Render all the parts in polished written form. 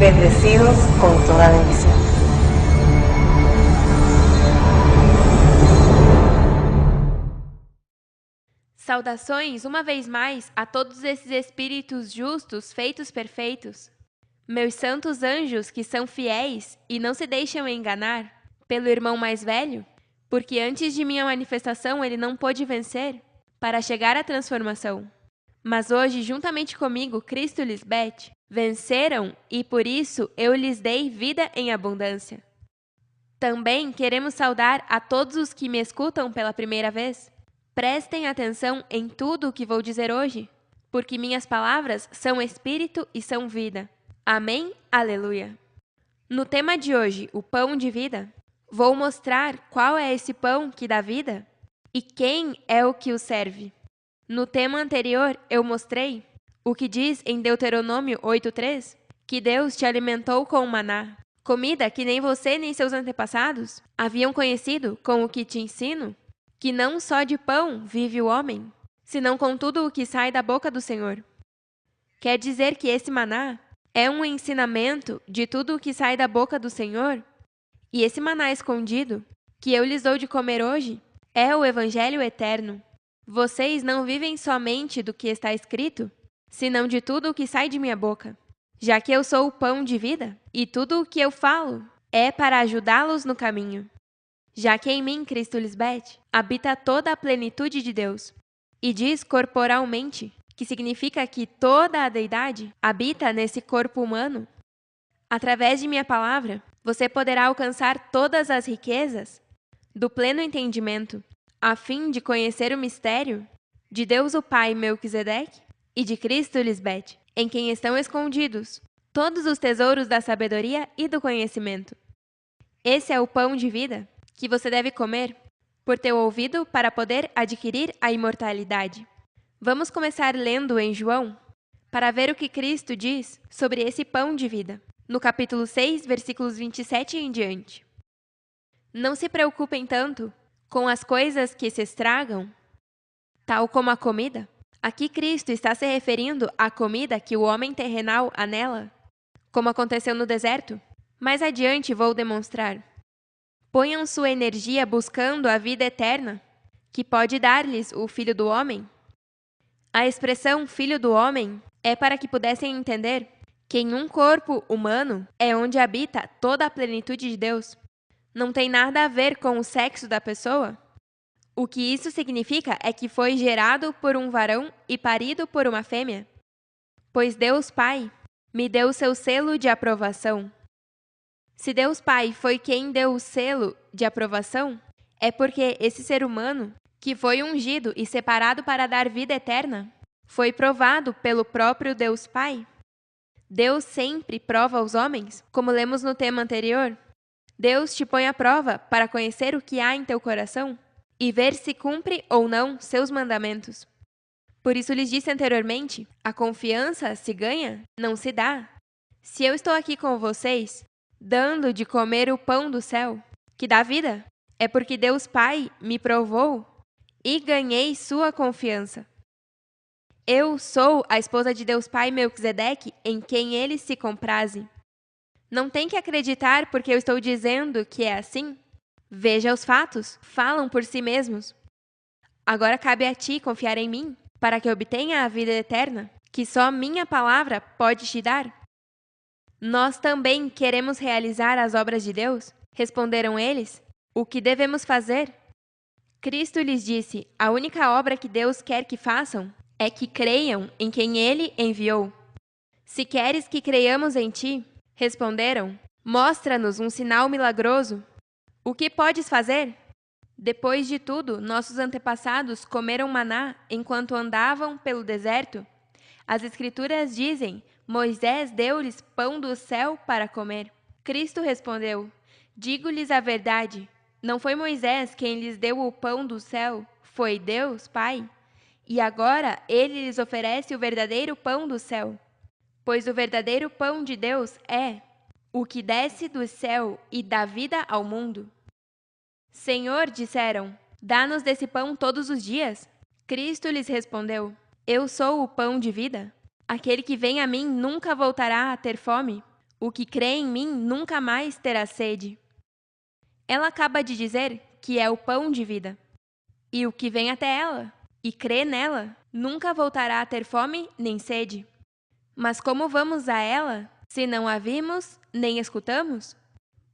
bendecidos con toda bendición. Saudações, uma vez mais, a todos esses espíritos justos, feitos perfeitos. Meus santos anjos que são fiéis e não se deixam enganar pelo irmão mais velho, porque antes de minha manifestação ele não pôde vencer para chegar à transformação. Mas hoje, juntamente comigo, Cristo e Lisbeth, venceram e por isso eu lhes dei vida em abundância. Também queremos saudar a todos os que me escutam pela primeira vez. Prestem atenção em tudo o que vou dizer hoje, porque minhas palavras são espírito e são vida. Amém? Aleluia! No tema de hoje, o pão de vida, vou mostrar qual é esse pão que dá vida e quem é o que o serve. No tema anterior, eu mostrei o que diz em Deuteronômio 8:3, que Deus te alimentou com o maná, comida que nem você nem seus antepassados haviam conhecido, com o que te ensino, que não só de pão vive o homem, senão com tudo o que sai da boca do Senhor. Quer dizer que esse maná é um ensinamento de tudo o que sai da boca do Senhor? E esse maná escondido, que eu lhes dou de comer hoje, é o Evangelho eterno. Vocês não vivem somente do que está escrito, senão de tudo o que sai de minha boca. Já que eu sou o pão de vida, e tudo o que eu falo é para ajudá-los no caminho. Já que em mim, Cristo Lisbeth, habita toda a plenitude de Deus, e diz corporalmente, que significa que toda a deidade habita nesse corpo humano. Através de minha palavra, você poderá alcançar todas as riquezas do pleno entendimento, a fim de conhecer o mistério de Deus o Pai Melquisedeque e de Cristo Lisbeth, em quem estão escondidos todos os tesouros da sabedoria e do conhecimento. Esse é o pão de vida que você deve comer por ter ouvido para poder adquirir a imortalidade. Vamos começar lendo em João, para ver o que Cristo diz sobre esse pão de vida, no capítulo 6, versículos 27 em diante. Não se preocupem tanto com as coisas que se estragam, tal como a comida. Aqui Cristo está se referindo à comida que o homem terrenal anela, como aconteceu no deserto. Mais adiante vou demonstrar. Ponham sua energia buscando a vida eterna, que pode dar-lhes o Filho do Homem. A expressão Filho do Homem é para que pudessem entender que em um corpo humano é onde habita toda a plenitude de Deus. Não tem nada a ver com o sexo da pessoa. O que isso significa é que foi gerado por um varão e parido por uma fêmea. Pois Deus Pai me deu o seu selo de aprovação. Se Deus Pai foi quem deu o selo de aprovação, é porque esse ser humano, que foi ungido e separado para dar vida eterna, foi provado pelo próprio Deus Pai. Deus sempre prova os homens, como lemos no tema anterior. Deus te põe à prova para conhecer o que há em teu coração e ver se cumpre ou não seus mandamentos. Por isso lhes disse anteriormente, a confiança se ganha, não se dá. Se eu estou aqui com vocês, dando de comer o pão do céu, que dá vida, é porque Deus Pai me provou e ganhei sua confiança. Eu sou a esposa de Deus Pai Melquisedeque, em quem ele se compraze. Não tem que acreditar porque eu estou dizendo que é assim. Veja os fatos, falam por si mesmos. Agora cabe a ti confiar em mim, para que obtenha a vida eterna, que só minha palavra pode te dar. Nós também queremos realizar as obras de Deus, responderam eles. O que devemos fazer? Cristo lhes disse, a única obra que Deus quer que façam é que creiam em quem Ele enviou. Se queres que creiamos em ti, responderam, mostra-nos um sinal milagroso. O que podes fazer? Depois de tudo, nossos antepassados comeram maná enquanto andavam pelo deserto. As Escrituras dizem, Moisés deu-lhes pão do céu para comer. Cristo respondeu, digo-lhes a verdade, não foi Moisés quem lhes deu o pão do céu, foi Deus, Pai. E agora ele lhes oferece o verdadeiro pão do céu. Pois o verdadeiro pão de Deus é o que desce do céu e dá vida ao mundo. Senhor, disseram, dá-nos desse pão todos os dias. Cristo lhes respondeu, eu sou o pão de vida. Aquele que vem a mim nunca voltará a ter fome. O que crê em mim nunca mais terá sede. Ela acaba de dizer que é o pão de vida. E o que vem até ela e crê nela nunca voltará a ter fome nem sede. Mas como vamos a ela se não a vimos nem escutamos?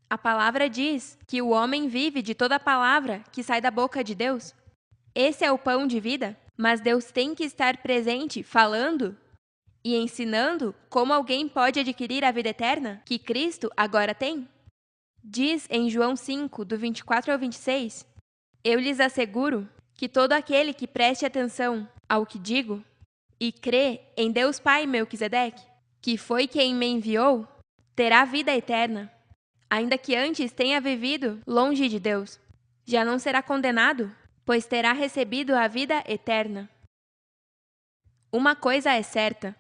A palavra diz que o homem vive de toda palavra que sai da boca de Deus. Esse é o pão de vida, mas Deus tem que estar presente falando e ensinando como alguém pode adquirir a vida eterna que Cristo agora tem. Diz em João 5, do 24 ao 26, eu lhes asseguro que todo aquele que preste atenção ao que digo e crê em Deus Pai Melquisedeque, que foi quem me enviou, terá vida eterna, ainda que antes tenha vivido longe de Deus. Já não será condenado, pois terá recebido a vida eterna. Uma coisa é certa: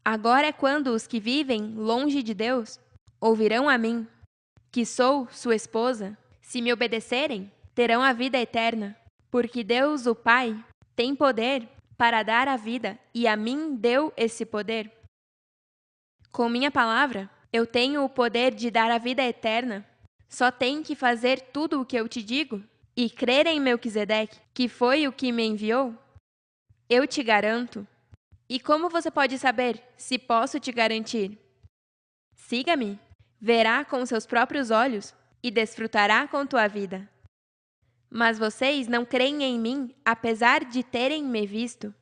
agora é quando os que vivem longe de Deus ouvirão a mim, que sou sua esposa. Se me obedecerem, terão a vida eterna, porque Deus, o Pai, tem poder para dar a vida e a mim deu esse poder. Com minha palavra, eu tenho o poder de dar a vida eterna. Só tem que fazer tudo o que eu te digo e crer em Melquisedeque, que foi o que me enviou. Eu te garanto. E como você pode saber se posso te garantir? Siga-me, verá com seus próprios olhos e desfrutará com tua vida. Mas vocês não creem em mim, apesar de terem me visto.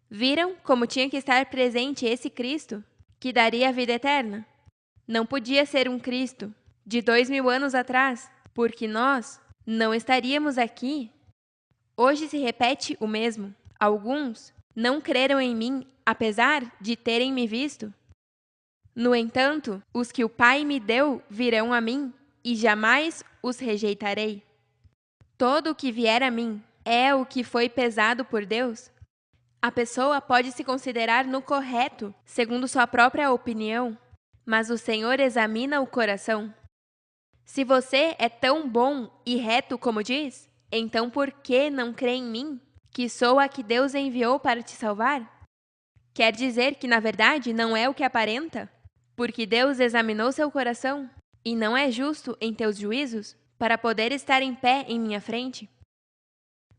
Viram como tinha que estar presente esse Cristo, que daria a vida eterna? Não podia ser um Cristo de 2000 anos atrás, porque nós não estaríamos aqui. Hoje se repete o mesmo. Alguns não creram em mim, apesar de terem me visto. No entanto, os que o Pai me deu virão a mim, e jamais os rejeitarei. Todo o que vier a mim é o que foi pesado por Deus. A pessoa pode se considerar no correto, segundo sua própria opinião, mas o Senhor examina o coração. Se você é tão bom e reto como diz, então por que não crê em mim, que sou a que Deus enviou para te salvar? Quer dizer que, na verdade, não é o que aparenta? Porque Deus examinou seu coração e não é justo em teus juízos para poder estar em pé em minha frente?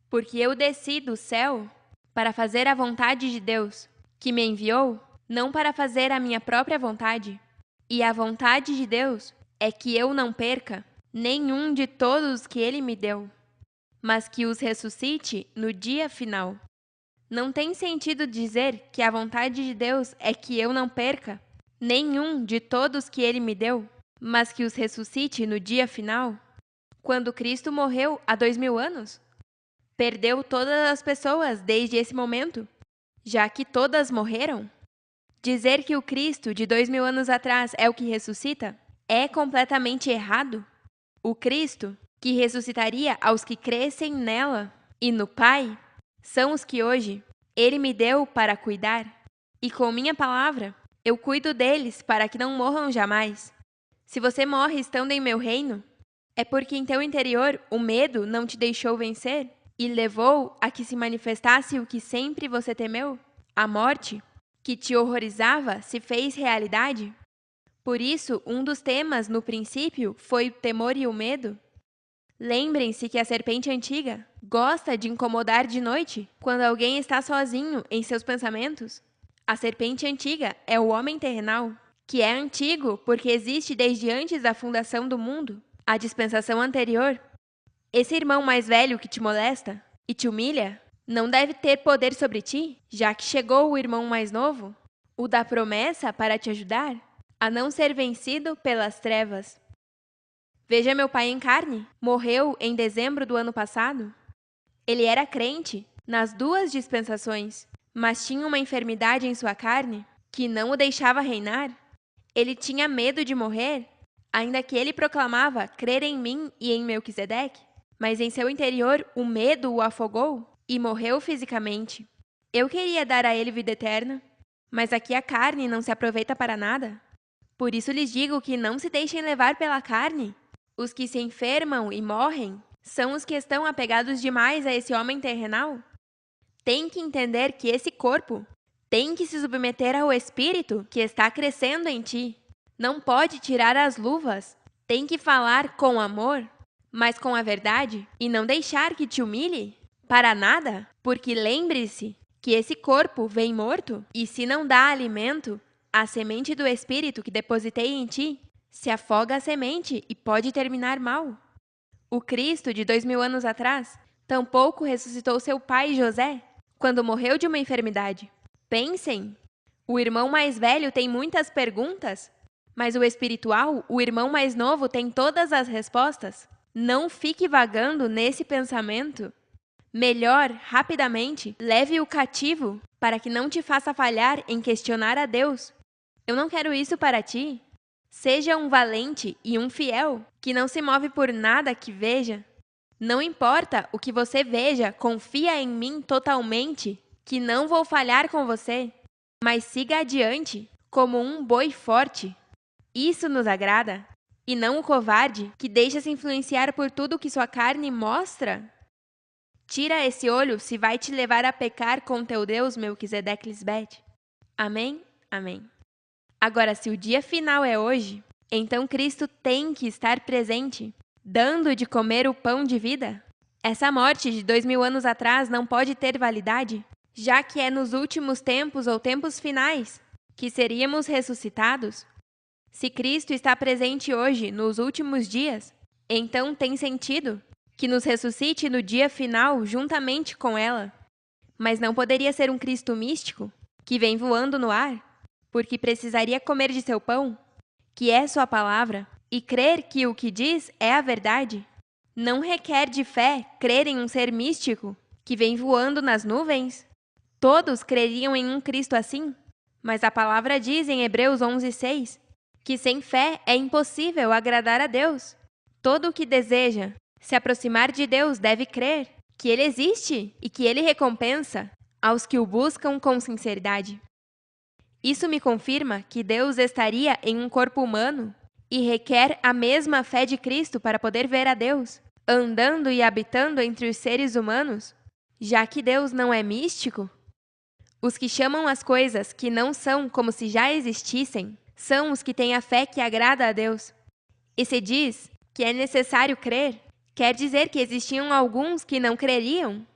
Porque eu desci do céu para fazer a vontade de Deus, que me enviou, não para fazer a minha própria vontade. E a vontade de Deus é que eu não perca nenhum de todos que Ele me deu, mas que os ressuscite no dia final. Não tem sentido dizer que a vontade de Deus é que eu não perca nenhum de todos que Ele me deu, mas que os ressuscite no dia final. Quando Cristo morreu há 2000 anos, perdeu todas as pessoas desde esse momento, já que todas morreram. Dizer que o Cristo de 2000 anos atrás é o que ressuscita é completamente errado. O Cristo, que ressuscitaria aos que crescem nela e no Pai, são os que hoje Ele me deu para cuidar. E com minha palavra, eu cuido deles para que não morram jamais. Se você morre estando em meu reino, é porque em teu interior o medo não te deixou vencer e levou a que se manifestasse o que sempre você temeu, a morte, que te horrorizava, se fez realidade? Por isso, um dos temas no princípio foi o temor e o medo. Lembrem-se que a serpente antiga gosta de incomodar de noite, quando alguém está sozinho em seus pensamentos. A serpente antiga é o homem terrenal, que é antigo porque existe desde antes da fundação do mundo, a dispensação anterior. Esse irmão mais velho que te molesta e te humilha não deve ter poder sobre ti, já que chegou o irmão mais novo, o da promessa para te ajudar a não ser vencido pelas trevas. Veja meu pai em carne, morreu em dezembro do ano passado. Ele era crente nas duas dispensações, mas tinha uma enfermidade em sua carne que não o deixava reinar. Ele tinha medo de morrer, ainda que ele proclamava crer em mim e em Melquisedeque, mas em seu interior o medo o afogou e morreu fisicamente. Eu queria dar a ele vida eterna, mas aqui a carne não se aproveita para nada. Por isso lhes digo que não se deixem levar pela carne. Os que se enfermam e morrem são os que estão apegados demais a esse homem terrenal. Tem que entender que esse corpo tem que se submeter ao espírito que está crescendo em ti, Não pode tirar as luvas. Tem que falar com amor, mas com a verdade, e não deixar que te humilhe? Para nada, porque lembre-se que esse corpo vem morto, e se não dá alimento, a semente do Espírito que depositei em ti se afoga a semente e pode terminar mal. O Cristo de 2000 anos atrás tampouco ressuscitou seu pai José quando morreu de uma enfermidade. Pensem, o irmão mais velho tem muitas perguntas, mas o espiritual, o irmão mais novo, tem todas as respostas. Não fique vagando nesse pensamento. Melhor, rapidamente, leve-o cativo para que não te faça falhar em questionar a Deus. Eu não quero isso para ti. Seja um valente e um fiel, que não se move por nada que veja. Não importa o que você veja, confia em mim totalmente, que não vou falhar com você, mas siga adiante, como um boi forte. Isso nos agrada, e não o covarde que deixa se influenciar por tudo que sua carne mostra. Tira esse olho se vai te levar a pecar com teu Deus, Melquisedeque Lisbeth. Amém? Amém. Agora, se o dia final é hoje, então Cristo tem que estar presente, dando de comer o pão de vida? Essa morte de 2000 anos atrás não pode ter validade, já que é nos últimos tempos ou tempos finais que seríamos ressuscitados? Se Cristo está presente hoje, nos últimos dias, então tem sentido que nos ressuscite no dia final juntamente com ela. Mas não poderia ser um Cristo místico, que vem voando no ar, porque precisaria comer de seu pão, que é sua palavra, e crer que o que diz é a verdade. Não requer de fé crer em um ser místico, que vem voando nas nuvens? Todos creriam em um Cristo assim, mas a palavra diz em Hebreus 11:6, que sem fé é impossível agradar a Deus. Todo o que deseja se aproximar de Deus deve crer que Ele existe e que Ele recompensa aos que o buscam com sinceridade. Isso me confirma que Deus estaria em um corpo humano e requer a mesma fé de Cristo para poder ver a Deus, andando e habitando entre os seres humanos, já que Deus não é místico. Os que chamam as coisas que não são como se já existissem são os que têm a fé que agrada a Deus. E se diz que é necessário crer, quer dizer que existiam alguns que não creriam?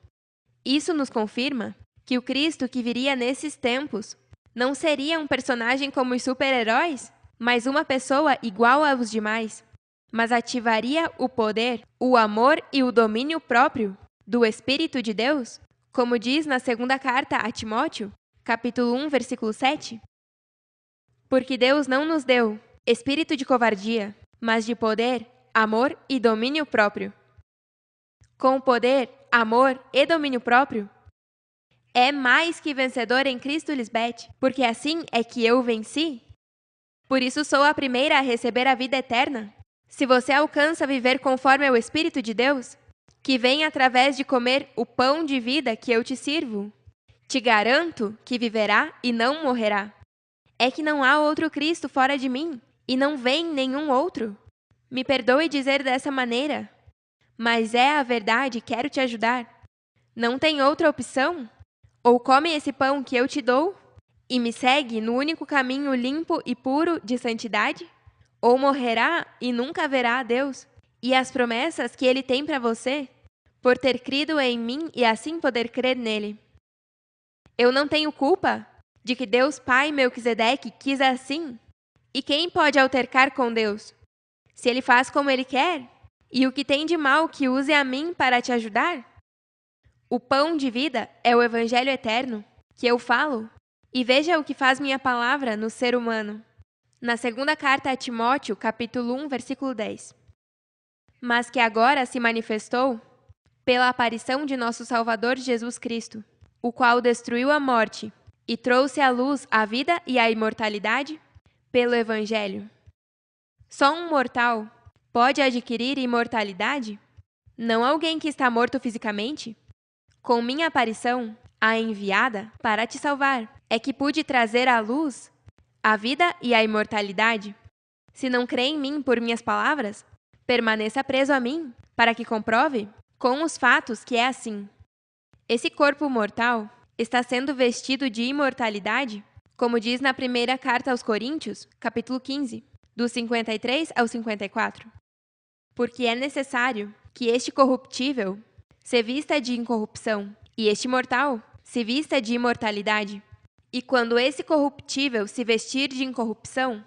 Isso nos confirma que o Cristo que viria nesses tempos não seria um personagem como os super-heróis, mas uma pessoa igual aos demais, mas ativaria o poder, o amor e o domínio próprio do Espírito de Deus, como diz na segunda carta a Timóteo, capítulo 1, versículo 7. Porque Deus não nos deu espírito de covardia, mas de poder, amor e domínio próprio. Com poder, amor e domínio próprio, é mais que vencedor em Cristo, Lisbeth, porque assim é que eu venci. Por isso sou a primeira a receber a vida eterna. Se você alcança viver conforme o Espírito de Deus, que vem através de comer o pão de vida que eu te sirvo, te garanto que viverá e não morrerá. É que não há outro Cristo fora de mim, e não vem nenhum outro. Me perdoe dizer dessa maneira, mas é a verdade, quero te ajudar. Não tem outra opção? Ou come esse pão que eu te dou e me segue no único caminho limpo e puro de santidade? Ou morrerá e nunca verá a Deus e as promessas que Ele tem para você, por ter crido em mim e assim poder crer nele. Eu não tenho culpa de que Deus Pai Melquisedeque quis assim. E quem pode altercar com Deus? Se Ele faz como Ele quer? E o que tem de mal que use a mim para te ajudar? O pão de vida é o Evangelho eterno, que eu falo. E veja o que faz minha palavra no ser humano. Na segunda carta a Timóteo, capítulo 1, versículo 10. Mas que agora se manifestou pela aparição de nosso Salvador Jesus Cristo, o qual destruiu a morte e trouxe à luz a vida e a imortalidade pelo Evangelho. Só um mortal pode adquirir imortalidade? Não alguém que está morto fisicamente? Com minha aparição, a enviada para te salvar, é que pude trazer à luz a vida e a imortalidade. Se não crê em mim por minhas palavras, permaneça preso a mim, para que comprove com os fatos que é assim. Esse corpo mortal está sendo vestido de imortalidade, como diz na primeira carta aos Coríntios, capítulo 15. do 53 ao 54. Porque é necessário que este corruptível se vista de incorrupção, e este mortal se vista de imortalidade. E quando esse corruptível se vestir de incorrupção,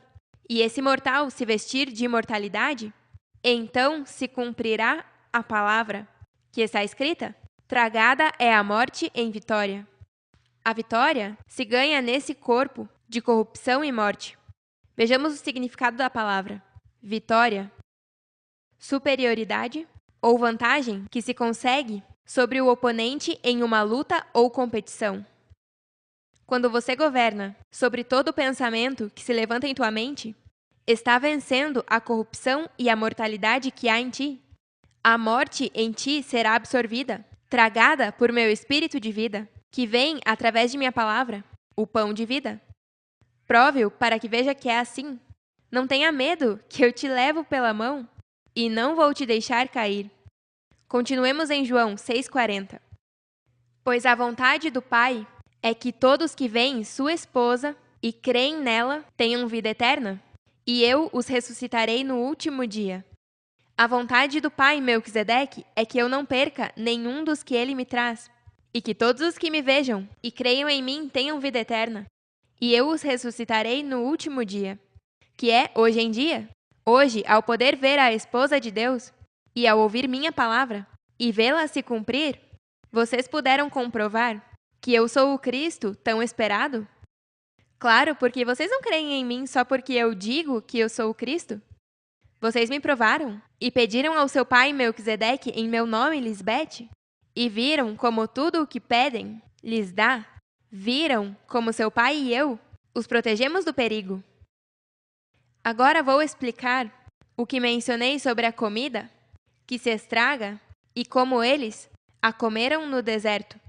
e esse mortal se vestir de imortalidade, então se cumprirá a palavra que está escrita: tragada é a morte em vitória. A vitória se ganha nesse corpo de corrupção e morte. Vejamos o significado da palavra. Vitória: superioridade ou vantagem que se consegue sobre o oponente em uma luta ou competição. Quando você governa sobre todo pensamento que se levanta em tua mente, está vencendo a corrupção e a mortalidade que há em ti. A morte em ti será absorvida, tragada por meu espírito de vida, que vem através de minha palavra, o pão de vida. Prove-o para que veja que é assim. Não tenha medo, que eu te levo pela mão e não vou te deixar cair. Continuemos em João 6,40. Pois a vontade do Pai é que todos que veem sua esposa e creem nela tenham vida eterna, e eu os ressuscitarei no último dia. A vontade do Pai Melquisedeque é que eu não perca nenhum dos que ele me traz, e que todos os que me vejam e creiam em mim tenham vida eterna, e eu os ressuscitarei no último dia, que é hoje em dia. Hoje, ao poder ver a esposa de Deus, e ao ouvir minha palavra, e vê-la se cumprir, vocês puderam comprovar que eu sou o Cristo tão esperado? Claro, porque vocês não creem em mim só porque eu digo que eu sou o Cristo. Vocês me provaram e pediram ao seu pai Melquisedeque em meu nome Lisbete, e viram como tudo o que pedem lhes dá. Viram como seu pai e eu os protegemos do perigo. Agora vou explicar o que mencionei sobre a comida que se estraga e como eles a comeram no deserto.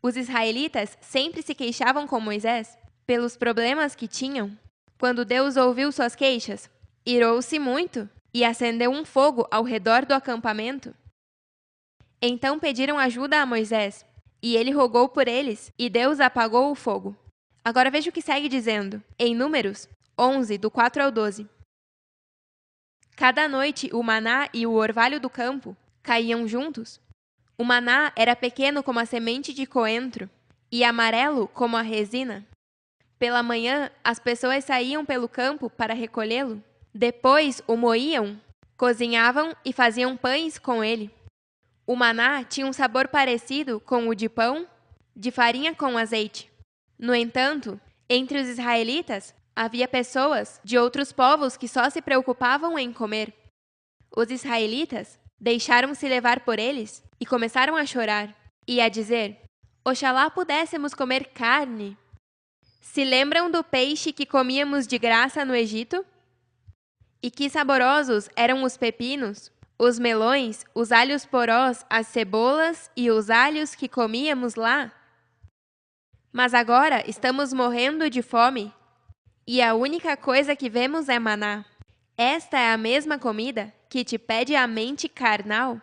Os israelitas sempre se queixavam com Moisés pelos problemas que tinham. Quando Deus ouviu suas queixas, irou-se muito e acendeu um fogo ao redor do acampamento. Então pediram ajuda a Moisés, e ele rogou por eles, e Deus apagou o fogo. Agora veja o que segue dizendo, em Números 11, do 4 ao 12. Cada noite o maná e o orvalho do campo caíam juntos. O maná era pequeno como a semente de coentro e amarelo como a resina. Pela manhã, as pessoas saíam pelo campo para recolhê-lo. Depois o moíam, cozinhavam e faziam pães com ele. O maná tinha um sabor parecido com o de pão, de farinha com azeite. No entanto, entre os israelitas, havia pessoas de outros povos que só se preocupavam em comer. Os israelitas deixaram-se levar por eles e começaram a chorar e a dizer: Oxalá pudéssemos comer carne. Se lembram do peixe que comíamos de graça no Egito? E que saborosos eram os pepinos, os melões, os alhos porós, as cebolas e os alhos que comíamos lá? Mas agora estamos morrendo de fome, e a única coisa que vemos é maná. Esta é a mesma comida que te pede a mente carnal,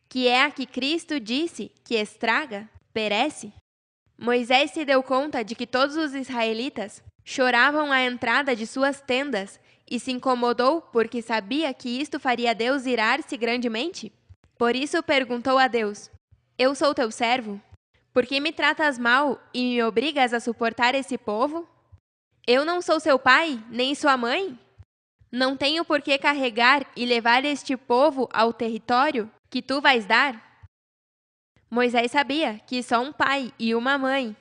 que é a que Cristo disse que estraga, perece. Moisés se deu conta de que todos os israelitas choravam à entrada de suas tendas e se incomodou porque sabia que isto faria Deus irar-se grandemente. Por isso perguntou a Deus: Eu sou teu servo? Por que me tratas mal e me obrigas a suportar esse povo? Eu não sou seu pai, nem sua mãe? Não tenho por que carregar e levar este povo ao território que tu vais dar? Moisés sabia que só um pai e uma mãe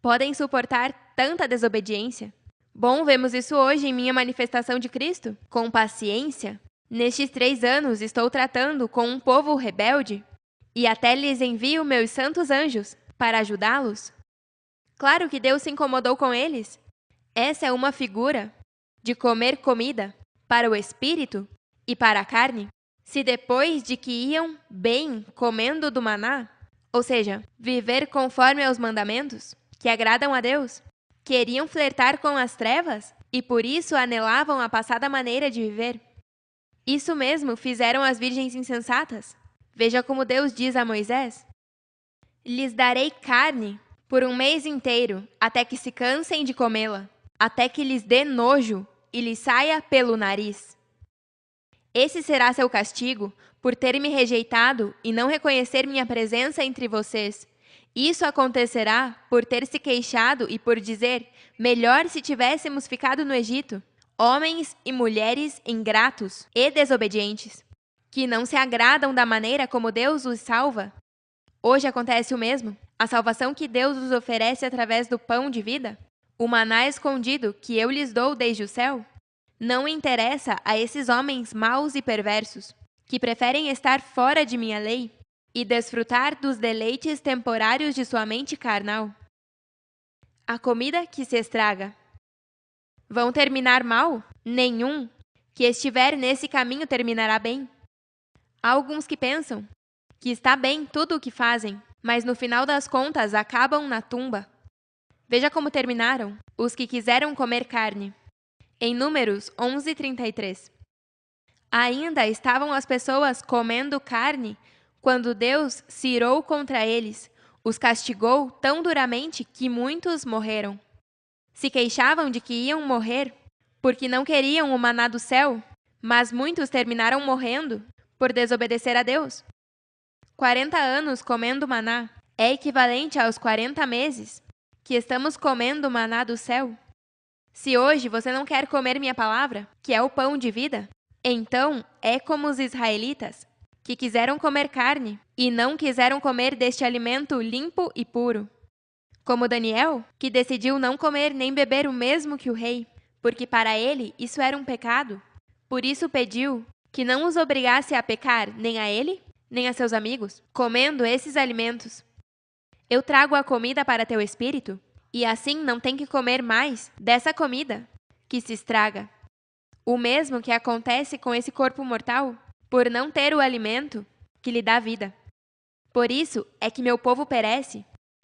podem suportar tanta desobediência. Bom, vemos isso hoje em minha manifestação de Cristo, com paciência. Nestes 3 anos estou tratando com um povo rebelde e até lhes envio meus santos anjos para ajudá-los. Claro que Deus se incomodou com eles. Essa é uma figura de comer comida para o espírito e para a carne. Se depois de que iam bem comendo do maná, ou seja, viver conforme aos mandamentos que agradam a Deus, queriam flertar com as trevas e por isso anelavam a passada maneira de viver. Isso mesmo fizeram as virgens insensatas. Veja como Deus diz a Moisés: Lhes darei carne por 1 mês inteiro, até que se cansem de comê-la, até que lhes dê nojo e lhe saia pelo nariz. Esse será seu castigo por ter me rejeitado e não reconhecer minha presença entre vocês. Isso acontecerá por ter se queixado e por dizer: melhor se tivéssemos ficado no Egito. Homens e mulheres ingratos e desobedientes, que não se agradam da maneira como Deus os salva. Hoje acontece o mesmo. A salvação que Deus os oferece através do pão de vida, o maná escondido que eu lhes dou desde o céu, não interessa a esses homens maus e perversos, que preferem estar fora de minha lei e desfrutar dos deleites temporários de sua mente carnal. A comida que se estraga. Vão terminar mal? Nenhum. Que estiver nesse caminho terminará bem. Há alguns que pensam que está bem tudo o que fazem, mas no final das contas acabam na tumba. Veja como terminaram os que quiseram comer carne. Em Números 11:33. Ainda estavam as pessoas comendo carne quando Deus se irou contra eles, os castigou tão duramente que muitos morreram. Se queixavam de que iam morrer porque não queriam o maná do céu, mas muitos terminaram morrendo por desobedecer a Deus. 40 anos comendo maná é equivalente aos 40 meses que estamos comendo o maná do céu. Se hoje você não quer comer minha palavra, que é o pão de vida, então é como os israelitas, que quiseram comer carne e não quiseram comer deste alimento limpo e puro. Como Daniel, que decidiu não comer nem beber o mesmo que o rei, porque para ele isso era um pecado. Por isso pediu que não os obrigasse a pecar, nem a ele, nem a seus amigos, comendo esses alimentos. Eu trago a comida para teu espírito, e assim não tem que comer mais dessa comida, que se estraga. O mesmo que acontece com esse corpo mortal, por não ter o alimento que lhe dá vida. Por isso é que meu povo perece,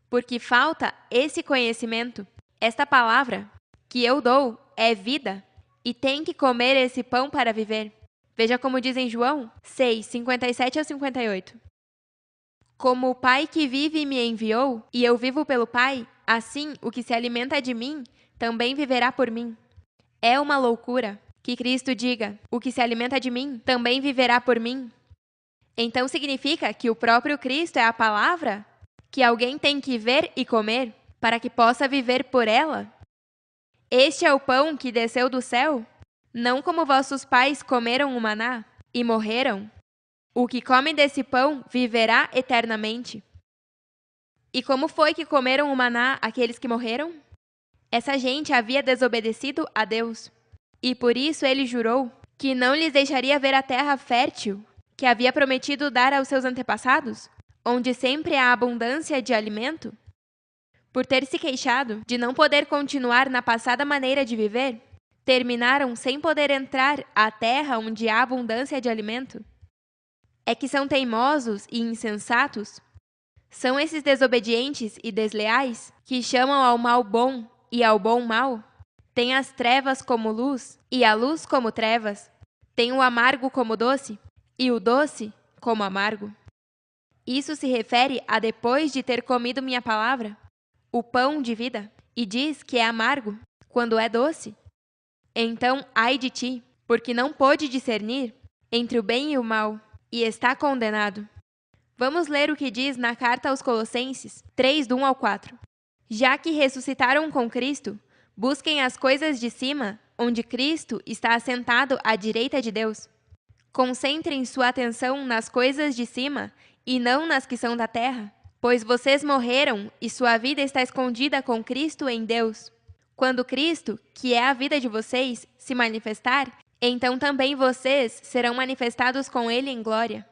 porque falta esse conhecimento. Esta palavra que eu dou é vida, e tem que comer esse pão para viver. Veja como diz em João 6:57-58. Como o Pai que vive me enviou, e eu vivo pelo Pai, assim o que se alimenta de mim também viverá por mim. É uma loucura que Cristo diga: o que se alimenta de mim também viverá por mim. Então significa que o próprio Cristo é a palavra que alguém tem que ver e comer para que possa viver por ela? Este é o pão que desceu do céu? Não como vossos pais comeram o maná e morreram? O que come desse pão viverá eternamente. E como foi que comeram o maná aqueles que morreram? Essa gente havia desobedecido a Deus, e por isso ele jurou que não lhes deixaria ver a terra fértil que havia prometido dar aos seus antepassados, onde sempre há abundância de alimento. Por ter se queixado de não poder continuar na passada maneira de viver, terminaram sem poder entrar à terra onde há abundância de alimento. É que são teimosos e insensatos? São esses desobedientes e desleais que chamam ao mal bom e ao bom mal? Têm as trevas como luz e a luz como trevas? Têm o amargo como doce e o doce como amargo? Isso se refere a depois de ter comido minha palavra, o pão de vida, e diz que é amargo quando é doce? Então, ai de ti, porque não pôde discernir entre o bem e o mal, e está condenado. Vamos ler o que diz na carta aos Colossenses 3, do 1 ao 4. Já que ressuscitaram com Cristo, busquem as coisas de cima, onde Cristo está assentado à direita de Deus. Concentrem sua atenção nas coisas de cima e não nas que são da terra, pois vocês morreram e sua vida está escondida com Cristo em Deus. Quando Cristo, que é a vida de vocês, se manifestar, então também vocês serão manifestados com Ele em glória.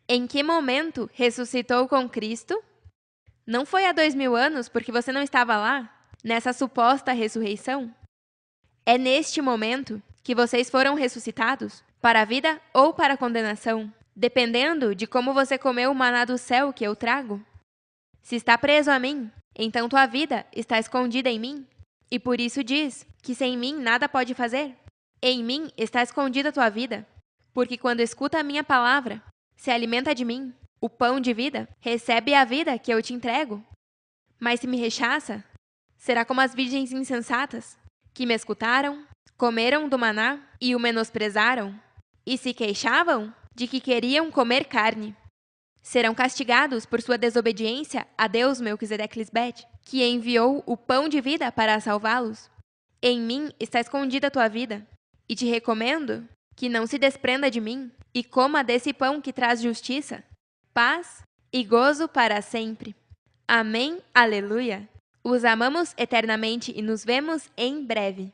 Em que momento ressuscitou com Cristo? Não foi há 2000 anos porque você não estava lá, nessa suposta ressurreição? É neste momento que vocês foram ressuscitados, para a vida ou para a condenação, dependendo de como você comeu o maná do céu que eu trago. Se está preso a mim, então tua vida está escondida em mim, e por isso diz que sem mim nada pode fazer. Em mim está escondida tua vida, porque quando escuta a minha palavra, se alimenta de mim, o pão de vida, recebe a vida que eu te entrego. Mas se me rechaça, será como as virgens insensatas, que me escutaram, Comeram do maná e o menosprezaram, e se queixavam de que queriam comer carne. Serão castigados por sua desobediência a Deus Melquisedeque Lisbete, que enviou o pão de vida para salvá-los. Em mim está escondida a tua vida, e te recomendo que não se desprenda de mim e coma desse pão que traz justiça, paz e gozo para sempre. Amém, aleluia. Os amamos eternamente e nos vemos em breve.